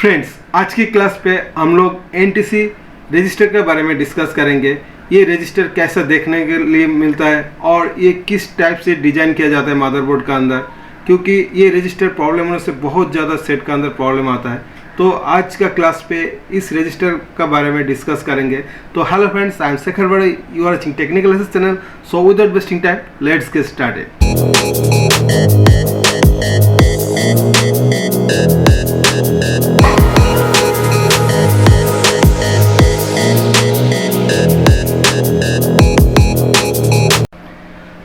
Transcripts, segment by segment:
Friends, आज की class पे हम लोग एनटीसी रजिस्टर के बारे में डिस्कस करेंगे। ये रजिस्टर कैसा देखने के लिए मिलता है और ये किस टाइप से डिजाइन किया जाता है मदरबोर्ड का अंदर, क्योंकि ये रजिस्टर प्रॉब्लम होने से बहुत ज़्यादा सेट का अंदर प्रॉब्लम आता है। तो आज का क्लास पे इस रजिस्टर का बारे में डिस्कस करेंगे। तो hello friends, I am Shekhar Bade, you are watching technical aces channel. So without wasting time, let's get started.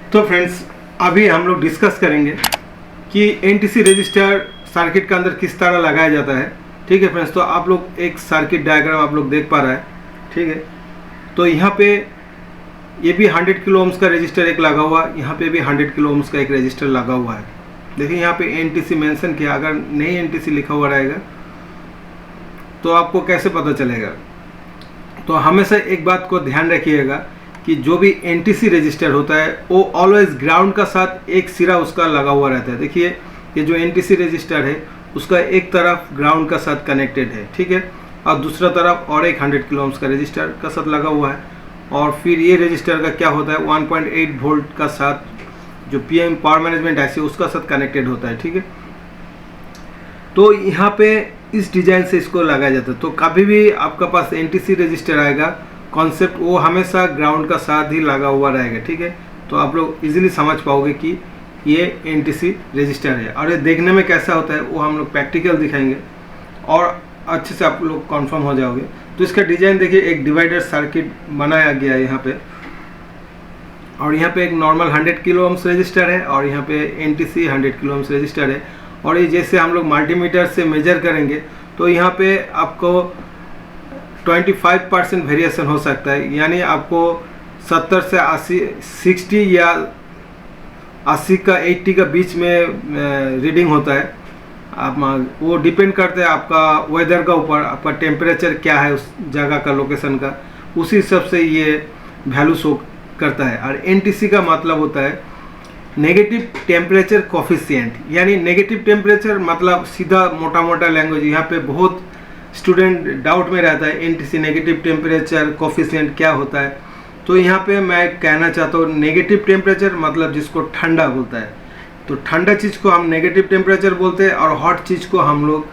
तो फ्रेंड्स, अभी हम लोग डिस्कस करेंगे कि एनटीसी रजिस्टर सर्किट के अंदर किस तरह लगाया जाता है। ठीक है फ्रेंड्स, तो आप लोग एक सर्किट डायग्राम आप लोग देख पा रहा है। ठीक है, तो यहाँ पे ये भी 100 किलो ओम्स का रजिस्टर एक लगा हुआ, यहाँ पे भी 100 किलो ओम्स का एक रजिस्टर लगा हुआ है। देखिए यहाँ पे एनटीसी मेंशन किया, अगर नहीं एनटीसी लिखा हुआ रहेगा तो आपको कैसे पता चलेगा। तो हमेशा एक बात को ध्यान रखिएगा कि जो भी एनटीसी रजिस्टर होता है वो ऑलवेज ग्राउंड का साथ एक सिरा उसका लगा हुआ रहता है। देखिए ये जो एनटीसी रजिस्टर है उसका एक तरफ ग्राउंड का साथ कनेक्टेड है, ठीक है, और दूसरा तरफ और एक 100 किलो ओम्स का रजिस्टर का साथ लगा हुआ है। और फिर ये रजिस्टर का क्या होता है, 1.8 वोल्ट का साथ जो पीएम पावर मैनेजमेंट ऐसे उसका साथ कनेक्टेड होता है। ठीक है, तो यहाँ पे इस डिजाइन से इसको लगाया जाता है। तो कभी भी आपका पास एनटीसी रजिस्टर आएगा, कॉन्सेप्ट वो हमेशा ग्राउंड का साथ ही लगा हुआ रहेगा। ठीक है, तो आप लोग इजीली समझ पाओगे कि ये एनटीसी रजिस्टर है। और ये देखने में कैसा होता है वो हम लोग प्रैक्टिकल दिखाएंगे और अच्छे से आप लोग कंफर्म हो जाओगे। तो इसका डिजाइन देखिए, एक डिवाइडर सर्किट बनाया गया है यहाँ पे, और यहाँ पे एक नॉर्मल 100 किलो ओम्स रजिस्टर है और यहाँ पे एनटीसी 100 किलो ओम्स रजिस्टर है। और ये जैसे हम लोग मल्टीमीटर से मेजर करेंगे तो यहाँ पे आपको 25% वेरिएशन हो सकता है, यानी आपको 70 से 80, 60 या 80 का 80 का बीच में रीडिंग होता है। आप वो डिपेंड करते हैं आपका वेदर का ऊपर, आपका टेम्परेचर क्या है उस जगह का, लोकेशन का, उसी हिसाब से ये वैल्यू शो करता है। और एनटीसी का मतलब होता है नेगेटिव टेम्परेचर कोफिशिएंट, यानी नेगेटिव टेम्परेचर मतलब सीधा मोटा मोटा लैंग्वेज, यहाँ पे बहुत स्टूडेंट डाउट में रहता है एनटीसी नेगेटिव टेम्परेचर कोफिशिएंट क्या होता है। तो यहाँ पे मैं कहना चाहता हूँ नेगेटिव टेम्परेचर मतलब जिसको ठंडा बोलता है, तो ठंडा चीज़ को हम नेगेटिव टेम्परेचर बोलते हैं और हॉट चीज़ को हम लोग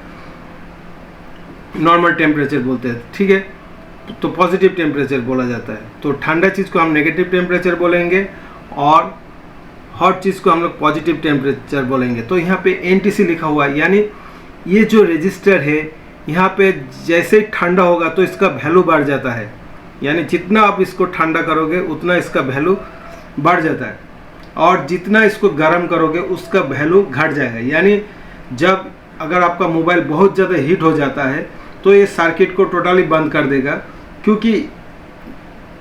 नॉर्मल टेम्परेचर बोलते हैं। ठीक है, तो पॉजिटिव टेम्परेचर बोला जाता है। तो ठंडा चीज़ को हम नेगेटिव टेम्परेचर बोलेंगे और हॉट चीज़ को हम लोग पॉजिटिव टेम्परेचर बोलेंगे। तो यहाँ पे एनटीसी लिखा हुआ है, यानी ये जो रजिस्टर है यहाँ पे जैसे ही ठंडा होगा तो इसका वैल्यू बढ़ जाता है, यानी जितना आप इसको ठंडा करोगे उतना इसका वैल्यू बढ़ जाता है, और जितना इसको गर्म करोगे उसका वैल्यू घट जाएगा। यानी जब अगर आपका मोबाइल बहुत ज़्यादा हीट हो जाता है तो ये सर्किट को टोटली बंद कर देगा, क्योंकि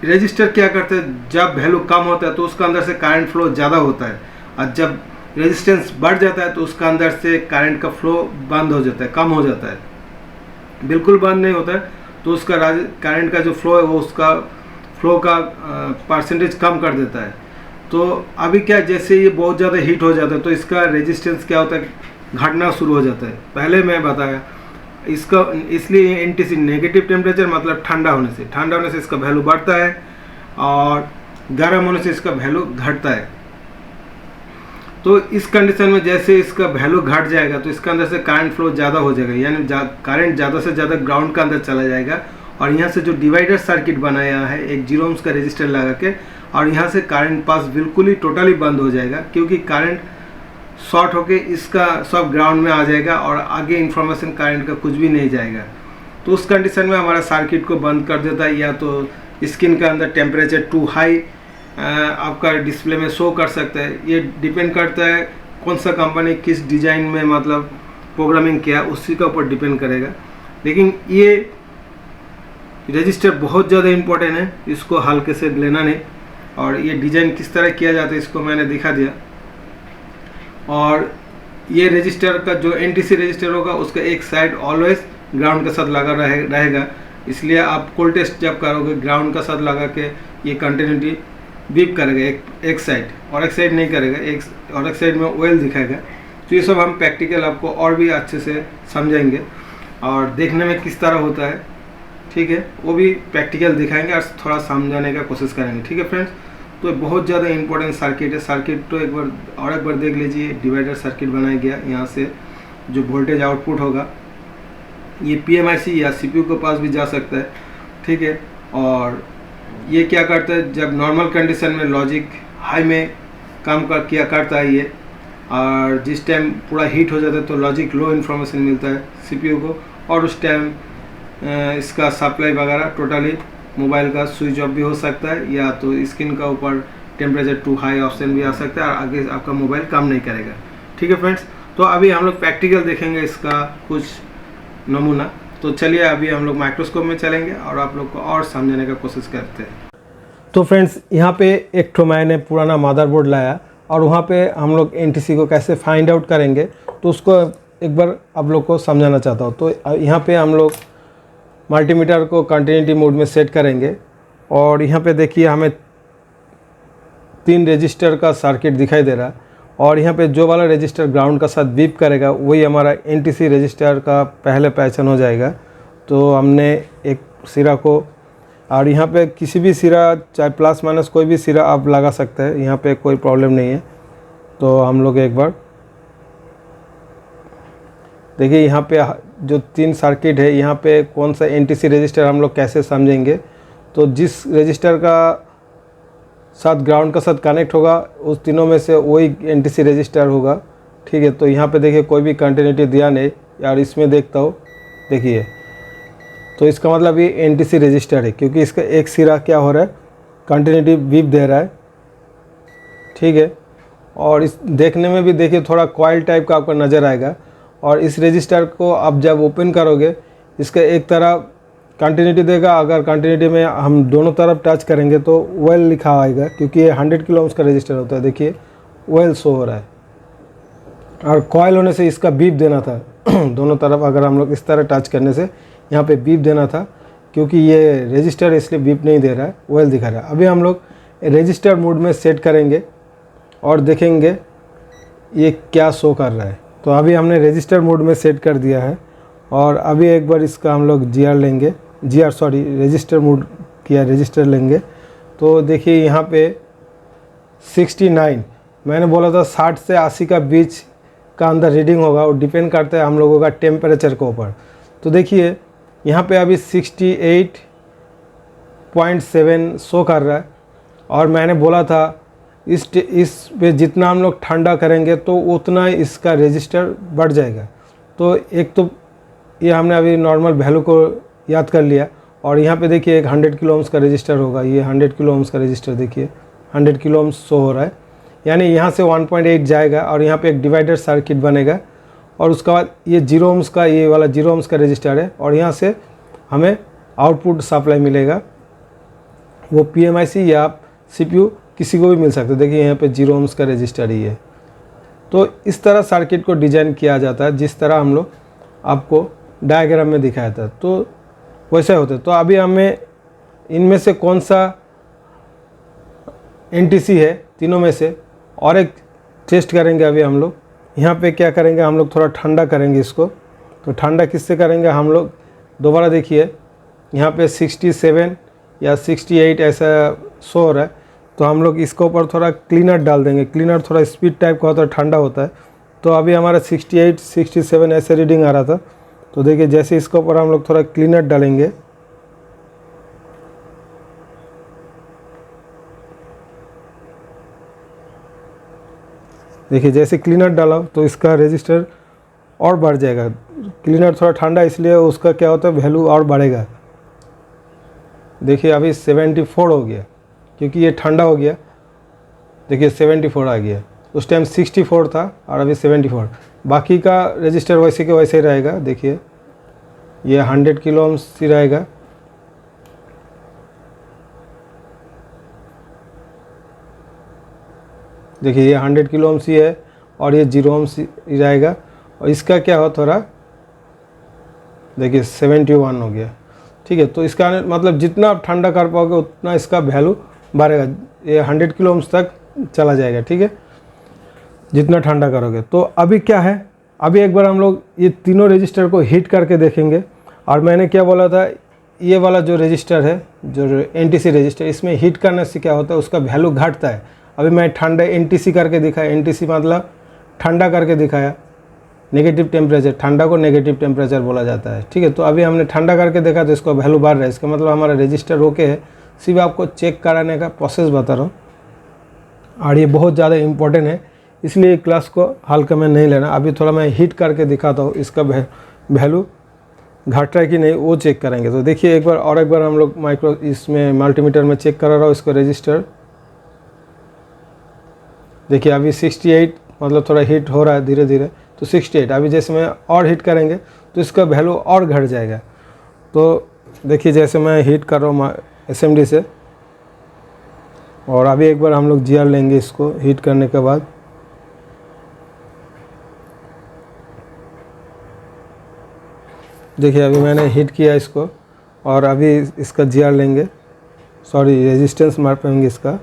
रजिस्टर क्या करते हैं, जब वैल्यू कम होता है तो उसका अंदर से करंट फ्लो ज़्यादा होता है, और जब रेजिस्टेंस बढ़ जाता है तो उसका अंदर से करंट का फ्लो बंद हो जाता है, कम हो जाता है, बिल्कुल बंद नहीं होता है। तो उसका करंट का जो फ्लो है वो उसका फ्लो का परसेंटेज कम कर देता है। तो अभी क्या, जैसे ये बहुत ज़्यादा हीट हो जाता है तो इसका रेजिस्टेंस क्या होता है, घटना शुरू हो जाता है। पहले मैं बताया इसका, इसलिए एनटीसी नेगेटिव टेम्परेचर मतलब ठंडा होने से इसका वैल्यू बढ़ता है और गर्म होने से इसका वैल्यू घटता है। तो इस कंडीशन में जैसे इसका वैल्यू घट जाएगा तो इसके अंदर से करंट फ्लो ज़्यादा हो जाएगा, यानी करंट ज़्यादा से ज़्यादा ग्राउंड के अंदर चला जाएगा। और यहाँ से जो डिवाइडर सर्किट बनाया है एक 0 ओम्स का रजिस्टर लगा के, और यहाँ से करंट पास बिल्कुल ही टोटली बंद हो जाएगा, क्योंकि करंट शॉर्ट होके इसका सब ग्राउंड में आ जाएगा और आगे इंफॉर्मेशन करंट का कुछ भी नहीं जाएगा। तो उस कंडीशन में हमारा सर्किट को बंद कर देता है, या तो स्क्रीन के अंदर टेम्परेचर टू हाई आपका डिस्प्ले में शो कर सकता है। ये डिपेंड करता है कौन सा कंपनी किस डिज़ाइन में मतलब प्रोग्रामिंग किया, उसी के ऊपर डिपेंड करेगा। लेकिन ये रजिस्टर बहुत ज़्यादा इम्पोर्टेंट है, इसको हल्के से लेना नहीं। और ये डिज़ाइन किस तरह किया जाता है इसको मैंने दिखा दिया। और ये रजिस्टर का जो एनटीसी रजिस्टर होगा उसका एक साइड ऑलवेज ग्राउंड के साथ लगा रहेगा, इसलिए आप कोल टेस्ट जब करोगे ग्राउंड का साथ लगा के ये कंटिन्यूटी बीप करेगा एक साइड, और एक साइड नहीं करेगा, एक साइड में ऑयल दिखाएगा। तो ये सब हम प्रैक्टिकल आपको और भी अच्छे से समझाएंगे। और देखने में किस तरह होता है, ठीक है, वो भी प्रैक्टिकल दिखाएंगे और थोड़ा समझाने का कोशिश करेंगे, ठीक है फ्रेंड्स। तो बहुत ज़्यादा इंपॉर्टेंट सर्किट है। सर्किट तो एक बार देख लीजिए। डिवाइडर सर्किट बनाया गया, यहाँ से जो वोल्टेज आउटपुट होगा ये PMIC या CPU के पास भी जा सकता है, ठीक है। और ये क्या करता है, जब नॉर्मल कंडीशन में लॉजिक हाई में काम किया करता है ये, और जिस टाइम पूरा हीट हो जाता है तो लॉजिक लो इन्फॉर्मेशन मिलता है CPU को, और उस टाइम इसका सप्लाई वगैरह टोटली मोबाइल का स्विच ऑफ भी हो सकता है, या तो स्क्रीन का ऊपर टेम्परेचर टू हाई ऑप्शन भी आ सकता है और आगे आपका मोबाइल काम नहीं करेगा, ठीक है फ्रेंड्स। तो अभी हम लोग प्रैक्टिकल देखेंगे इसका कुछ नमूना। तो चलिए अभी हम लोग माइक्रोस्कोप में चलेंगे और आप लोग को और समझने का कोशिश करते हैं। तो फ्रेंड्स यहाँ पे एक ठो मैंने पुराना मदरबोर्ड लाया और वहाँ पे हम लोग NTC को कैसे फाइंड आउट करेंगे तो उसको एक बार आप लोग को समझाना चाहता हूँ। तो यहाँ पे हम लोग मल्टीमीटर को कंटिन्यूटी मोड में सेट करेंगे और यहाँ पे देखिए हमें 3 रजिस्टर का सर्किट दिखाई दे रहा है, और यहाँ पे जो वाला रजिस्टर ग्राउंड का साथ बीप करेगा वही हमारा NTC रजिस्टर का पहले पहचान हो जाएगा। तो हमने एक सिरा को, और यहाँ पे किसी भी सिरा चाहे प्लस माइनस कोई भी सिरा आप लगा सकते हैं, यहाँ पे कोई प्रॉब्लम नहीं है। तो हम लोग एक बार देखिए यहाँ पे जो 3 सर्किट है, यहाँ पे कौन सा NTC रजिस्टर हम लोग कैसे समझेंगे। तो जिस रजिस्टर का साथ ग्राउंड का साथ कनेक्ट होगा उस तीनों में से वही NTC रजिस्टर होगा, ठीक है। तो यहाँ पे देखिए कोई भी कंटिन्यूटी दिया नहीं यार, इसमें देखता हूँ देखिए, तो इसका मतलब ये NTC रजिस्टर है क्योंकि इसका एक सिरा क्या हो रहा है, कंटिन्यूटी बीप दे रहा है, ठीक है। और इस देखने में भी देखिए थोड़ा कॉइल टाइप का आपको नज़र आएगा, और इस रजिस्टर को आप जब ओपन करोगे इसका एक तरफ कंटिन्यूटी देगा, अगर कंटिन्यूटी में हम दोनों तरफ टच करेंगे तो वेल लिखा आएगा क्योंकि ये 100 किलो ओम्स का रजिस्टर होता है, देखिए वेल शो हो रहा है। और कॉइल होने से इसका बीप देना था दोनों तरफ, अगर हम लोग इस तरह टच करने से यहाँ पे बीप देना था, क्योंकि ये रजिस्टर इसलिए बीप नहीं दे रहा है, वेल दिखा रहा है। अभी हम लोग रजिस्टर मोड में सेट करेंगे और देखेंगे ये क्या शो कर रहा है। तो अभी हमने रजिस्टर मोड में सेट कर दिया है, और अभी एक बार इसका हम लोग रजिस्टर मोड किया, रजिस्टर लेंगे। तो देखिए यहाँ पे 69, मैंने बोला था 60 से 80 का बीच का अंदर रीडिंग होगा, और डिपेंड करता है हम लोगों का टेम्परेचर के ऊपर। तो देखिए यहाँ पे अभी 68.7 शो कर रहा है, और मैंने बोला था इस पे जितना हम लोग ठंडा करेंगे तो उतना इसका रजिस्टर बढ़ जाएगा। तो एक तो ये हमने अभी नॉर्मल वैल्यू को याद कर लिया, और यहाँ पे देखिए एक 100 किलो ओम्स का रजिस्टर होगा, ये 100 किलो ओम्स का रजिस्टर देखिए 100 किलो ओम्स शो हो रहा है, यानी यहाँ से 1.8 जाएगा और यहाँ पे एक डिवाइडर सर्किट बनेगा, और उसके बाद ये 0 ओम्स का, ये वाला 0 ओम्स का रजिस्टर है, और यहाँ से हमें आउटपुट सप्लाई मिलेगा, वो PMIC या CPU किसी को भी मिल सकता है। देखिए यहाँ पे 0 ओम्स का रजिस्टर ही है। तो इस तरह सर्किट को डिज़ाइन किया जाता है जिस तरह हम लोग आपको डायग्राम में दिखाया था, तो वैसे होता है। तो अभी हमें इनमें से कौन सा NTC है तीनों में से, और एक टेस्ट करेंगे अभी हम लोग। यहाँ पे क्या करेंगे, हम लोग थोड़ा ठंडा करेंगे इसको। तो ठंडा किससे करेंगे हम लोग, दोबारा देखिए यहाँ पे 67 या 68 ऐसा शो हो रहा है, तो हम लोग इसके ऊपर थोड़ा क्लीनर डाल देंगे। क्लीनर थोड़ा स्पीड टाइप का होता है, ठंडा होता है। तो अभी हमारा 68 67 ऐसे रीडिंग आ रहा था। तो देखिए जैसे इसके ऊपर हम लोग थोड़ा क्लीनर डालेंगे, देखिए जैसे क्लीनर डाला तो इसका रजिस्टर और बढ़ जाएगा। क्लीनर थोड़ा ठंडा इसलिए उसका क्या होता है, वैल्यू और बढ़ेगा। देखिए अभी 74 हो गया क्योंकि ये ठंडा हो गया, देखिए 74 आ गया। उस टाइम 64 था और अभी 74। बाकी का रजिस्टर वैसे के वैसे ही रहेगा। देखिए ये 100 किलो ओम्स ही रहेगा। देखिए ये 100 किलो ओम्स ही है और ये 0 ओम्स ही रहेगा। और इसका क्या हो थोड़ा, देखिए 71 हो गया। ठीक है, तो इसका मतलब जितना आप ठंडा कर पाओगे उतना इसका वैल्यू बढ़ेगा। ये 100 किलो ओम्स तक चला जाएगा। ठीक है, जितना ठंडा करोगे। तो अभी क्या है, अभी एक बार हम लोग ये तीनों रजिस्टर को हीट करके देखेंगे। और मैंने क्या बोला था, ये वाला जो रजिस्टर है, जो NTC रजिस्टर, इसमें हीट करने से क्या होता है, उसका वैल्यू घटता है। अभी मैं ठंडा NTC करके दिखाया, NTC मतलब ठंडा करके दिखाया, नेगेटिव टेम्परेचर, ठंडा को नेगेटिव टेम्परेचर बोला जाता है, ठीक है। तो अभी हमने ठंडा करके देखा तो इसका वैल्यू बढ़ रहा है, इसका मतलब हमारा रजिस्टर ओके है। सिर्फ आपको चेक कराने का प्रोसेस बता रहा हूँ, और ये बहुत ज़्यादा इम्पोर्टेंट है, इसलिए क्लास को हल्का में नहीं लेना। अभी थोड़ा मैं हीट करके दिखाता हूँ, इसका वैल्यू घट रहा है कि नहीं वो चेक करेंगे। तो देखिए एक बार हम लोग इसमें मल्टीमीटर में चेक करा रहा हूँ इसको रजिस्टर। देखिए अभी 68 मतलब थोड़ा हीट हो रहा है धीरे धीरे, तो 68। अभी जैसे मैं और हीट करेंगे तो इसका वैल्यू और घट जाएगा। तो देखिए जैसे मैं हीट कर रहा हूँ SMD से, और अभी एक बार हम लोग GR लेंगे इसको हीट करने के बाद। देखिए अभी मैंने हीट किया इसको, और अभी इसका GR लेंगे, सॉरी रेजिस्टेंस मार पाएंगे इसका।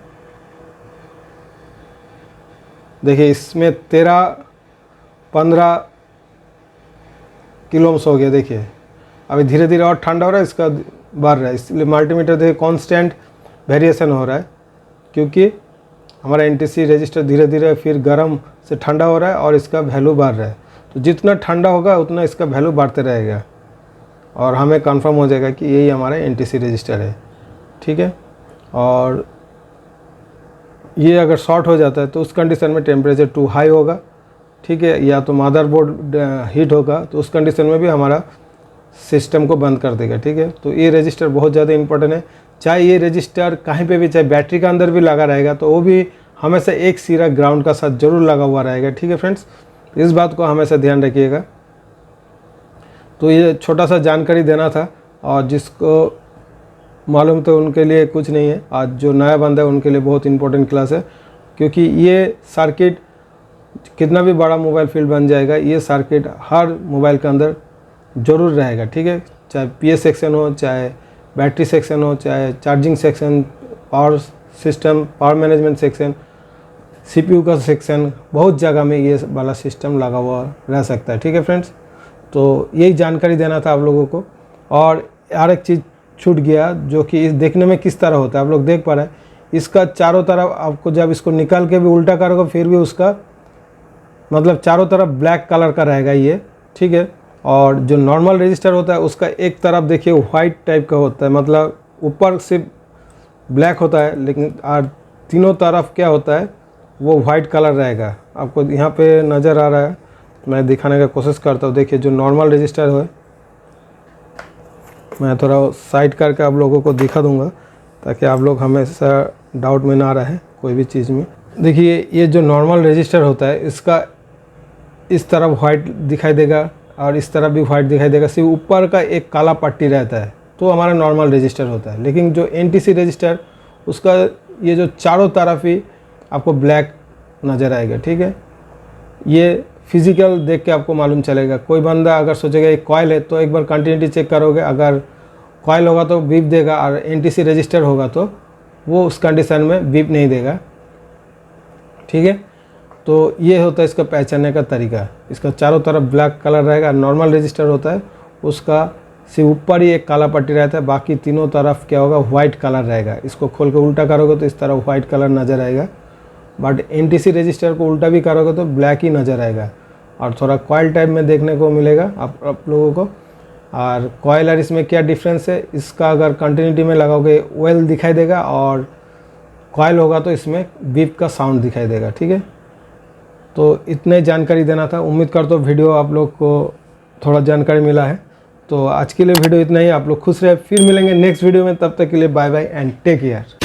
देखिए इसमें 13-15 किलो ओम्स हो गया। देखिए अभी धीरे धीरे और ठंडा हो रहा है, इसका बढ़ रहा है, इसलिए मल्टीमीटर देखिए कांस्टेंट वेरिएशन हो रहा है, क्योंकि हमारा NTC रजिस्टर धीरे धीरे फिर गर्म से ठंडा हो रहा है और इसका वैल्यू बढ़ रहा है। तो जितना ठंडा होगा उतना इसका वैल्यू बढ़ते रहेगा, और हमें कंफर्म हो जाएगा कि यही हमारा NTC रजिस्टर है, ठीक है। और ये अगर शॉर्ट हो जाता है तो उस कंडीशन में टेम्परेचर टू हाई होगा, ठीक है, या तो मदरबोर्ड हीट होगा, तो उस कंडीशन में भी हमारा सिस्टम को बंद कर देगा, ठीक है। तो ये रजिस्टर बहुत ज़्यादा इंपॉर्टेंट है। चाहे ये रजिस्टर कहीं पे भी, चाहे बैटरी के अंदर भी लगा रहेगा, तो वो भी हमेशा एक सिरा ग्राउंड का साथ जरूर लगा हुआ रहेगा, ठीक है फ्रेंड्स। इस बात को हमेशा ध्यान रखिएगा। तो ये छोटा सा जानकारी देना था, और जिसको मालूम तो उनके लिए कुछ नहीं है, आज जो नया बंदा है उनके लिए बहुत इंपॉर्टेंट क्लास है, क्योंकि ये सर्किट कितना भी बड़ा मोबाइल फील्ड बन जाएगा, ये सर्किट हर मोबाइल के अंदर ज़रूर रहेगा, ठीक है। चाहे PS सेक्शन हो, चाहे बैटरी सेक्शन हो, चाहे charging section, power system, power management section, CPU का सेक्शन, बहुत जगह में ये वाला सिस्टम लगा हुआ रह सकता है, ठीक है फ्रेंड्स। तो यही जानकारी देना था आप लोगों को। और हर एक चीज़ छूट गया, जो कि इस देखने में किस तरह होता है, आप लोग देख पा रहे हैं, इसका चारों तरफ आपको जब इसको निकाल के भी उल्टा करोगे फिर भी उसका मतलब चारों तरफ ब्लैक कलर का रहेगा ये, ठीक है। और जो नॉर्मल रजिस्टर होता है उसका एक तरफ देखिए वाइट टाइप का होता है, मतलब ऊपर सिर्फ ब्लैक होता है, लेकिन और तीनों तरफ क्या होता है वो वाइट कलर रहेगा। आपको यहाँ पे नज़र आ रहा है, मैं दिखाने का कोशिश करता हूँ। देखिए जो नॉर्मल रजिस्टर है, मैं थोड़ा साइड करके आप लोगों को दिखा दूंगा, ताकि आप लोग हमेशा डाउट में ना रहे कोई भी चीज़ में। देखिए ये जो नॉर्मल रजिस्टर होता है, इसका इस तरफ वाइट दिखाई देगा और इस तरफ भी वाइट दिखाई देगा, सिर्फ ऊपर का एक काला पट्टी रहता है, तो हमारा नॉर्मल रजिस्टर होता है। लेकिन जो NTC रजिस्टर, उसका ये जो चारों तरफ ही आपको ब्लैक नज़र आएगा, ठीक है। ये फिजिकल देख के आपको मालूम चलेगा। कोई बंदा अगर सोचेगा एक कॉयल है, तो एक बार कंटिन्यूटी चेक करोगे, अगर कॉयल होगा तो बीप देगा, और NTC रजिस्टर होगा तो वो उस कंडीशन में बीप नहीं देगा, ठीक है। तो ये होता है इसका पहचानने का तरीका। इसका चारों तरफ ब्लैक कलर रहेगा। नॉर्मल रजिस्टर होता है उसका सिर्फ ऊपर ही एक काला पट्टी रहता है, बाकी तीनों तरफ क्या होगा वाइट कलर रहेगा। इसको खोल के उल्टा करोगे तो इस तरफ वाइट कलर नज़र आएगा, बट NTC रजिस्टर को उल्टा भी करोगे तो ब्लैक ही नज़र आएगा, और थोड़ा कॉयल टाइप में देखने को मिलेगा आप लोगों को। और कॉयल और इसमें क्या डिफरेंस है, इसका अगर कंटिन्यूटी में लगाओगे ऑयल दिखाई देगा, और कॉयल होगा तो इसमें बीप का साउंड दिखाई देगा, ठीक है। तो इतने जानकारी देना था। उम्मीद करता हूँ वीडियो आप लोग को थोड़ा जानकारी मिला है। तो आज के लिए वीडियो इतना ही। आप लोग खुश रहे, फिर मिलेंगे नेक्स्ट वीडियो में। तब तक के लिए bye bye and take care.